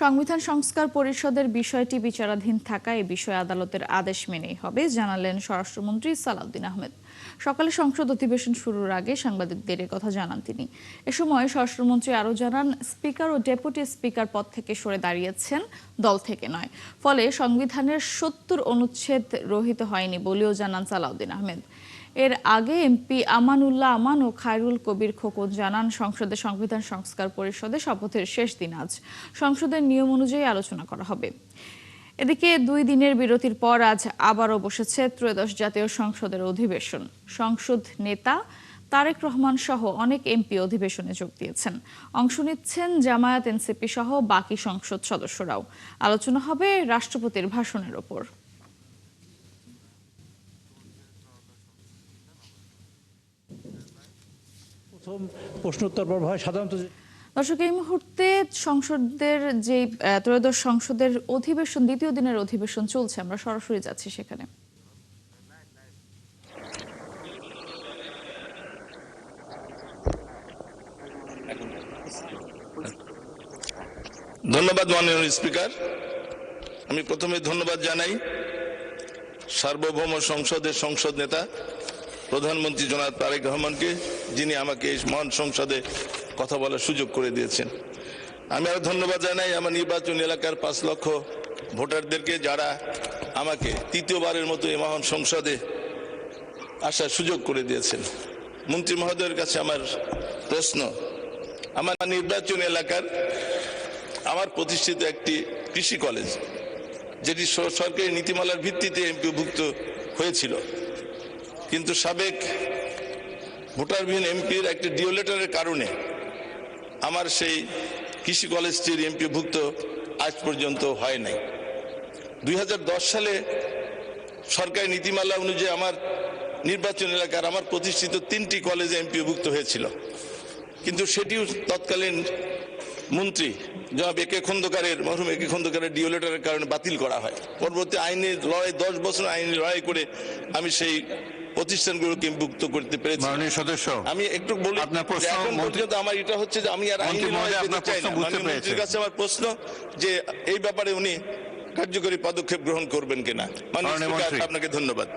সংবিধান সংস্কার পরিষদের বিষয়টি বিচারাধীন থাকায় এ বিষয়ে আদালতের আদেশ মেনেই হবে, জানালেন স্বরাষ্ট্রমন্ত্রী সালাউদ্দিন আহমেদ। সকালে সংসদ অধিবেশন শুরুর আগে সাংবাদিকদের কথা জানান তিনি। এ সময় স্বরাষ্ট্রমন্ত্রী আরও জানান, স্পিকার ও ডেপুটি স্পিকার পদ থেকে সরে দাঁড়িয়েছেন, দল থেকে নয়। ফলে সংবিধানের ৭০ অনুচ্ছেদ রহিত হয়নি বলেও জানান সালাউদ্দিন আহমেদ। এর আগে এমপি আমানুল্লাহ আমান ও খায়রুল কবির খোকন জানান, সংসদে সংবিধান সংস্কার পরিষদে শপথের শেষ দিন আজ। সংসদের নিয়ম অনুযায়ী আলোচনা করা হবে। এদিকে ২ দিনের বিরতির পর আজ আবারও বসেছে ত্রয়োদশ জাতীয় সংসদের অধিবেশন। সংসদ নেতা তারেক রহমান সহ অনেক এমপি অধিবেশনে যোগ দিয়েছেন। অংশ নিচ্ছেন জামায়াত, এনসিপি সহ বাকি সংসদ সদস্যরাও। আলোচনা হবে রাষ্ট্রপতির ভাষণের ওপর। প্রশ্নোত্তর পর্ব হয় সাধারণত। দর্শক, এই মুহূর্তে সংসদের যে ত্রয়োদশ সংসদের অধিবেশন, দ্বিতীয় দিনের অধিবেশন চলছে, আমরা সরাসরি যাচ্ছি সেখানে। ধন্যবাদ মাননীয় স্পিকার। আমি প্রথমে ধন্যবাদ জানাই সার্বভৌম সংসদের সংসদ নেতা প্রধানমন্ত্রী জনাব তারেক রহমানকে, যিনি আমাকে এই মহান সংসদে কথা বলার সুযোগ করে দিয়েছেন। আমি আরো ধন্যবাদ জানাই আমার নির্বাচনী এলাকার ৫ লক্ষ ভোটারদেরকে, যারা আমাকে তৃতীয়বারের মতো এই মহান সংসদে আসার সুযোগ করে দিয়েছেন। মন্ত্রী মহোদয়ের কাছে আমার প্রশ্ন, আমার নির্বাচনী এলাকার আমার প্রতিষ্ঠিত একটি কৃষি কলেজ, যেটি সরকারি নীতিমালার ভিত্তিতে এমপিভুক্ত হয়েছিল, কিন্তু সাবেক ভোটারবিহীন এমপির একটি ডিও লেটারের কারণে আমার সেই কৃষি কলেজটির এমপিভুক্ত আজ পর্যন্ত হয় নাই। ২০১০ সালে সরকারি নীতিমালা অনুযায়ী আমার নির্বাচন এলাকার আমার প্রতিষ্ঠিত ৩টি কলেজে এমপিভুক্ত হয়েছিল, কিন্তু সেটিও তৎকালীন মন্ত্রী জনাব মরহুম একে খন্দকারের ডিও লেটারের কারণে বাতিল করা হয়। পরবর্তী আইনি লড়াই, ১০ বছর আইনি লড়াই করে আমি সেই প্রতিষ্ঠানগুলোকে মুক্ত করতে পেরেছি। সদস্য, আমি একটু বলি, এখন পর্যন্ত আমার এটা হচ্ছে যে আমি আর আইনি লড়াই করতে চাই না। মন্ত্রীর কাছে আমার প্রশ্ন যে এই ব্যাপারে উনি কার্যকরী পদক্ষেপ গ্রহণ করবেন কিনা। মাননীয় স্পিকার, আপনাকে ধন্যবাদ।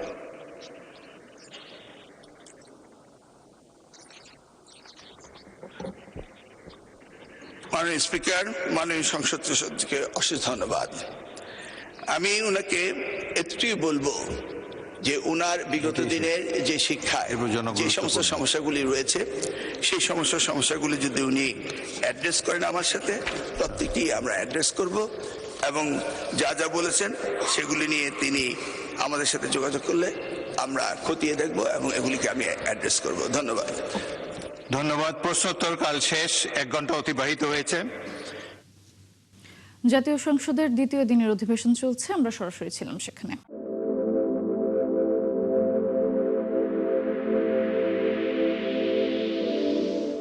মাননীয় স্পিকার, মাননীয় সংসদ সদস্যকে অশেষ ধন্যবাদ। আমি উনাকে এতটুকু বলবো যে উনার বিগত দিনের যে শিক্ষায় যে সমস্ত সমস্যাগুলি রয়েছে, সেই সমস্যাগুলি যদি উনি অ্যাড্রেস করেন আমার সাথে, প্রত্যেকটি আমরা অ্যাড্রেস করব, এবং যা যা বলেছেন সেগুলি নিয়ে তিনি আমাদের সাথে যোগাযোগ করলে আমরা খতিয়ে দেখব এবং এগুলিকে আমি অ্যাড্রেস করব। ধন্যবাদ। ধন্যবাদ। প্রশ্নোত্তর কাল শেষ, 1 ঘন্টা অতিবাহিত হয়েছে। জাতীয় সংসদের দ্বিতীয় দিনের অধিবেশন চলছে, আমরা সরাসরি ছিলাম সেখানে।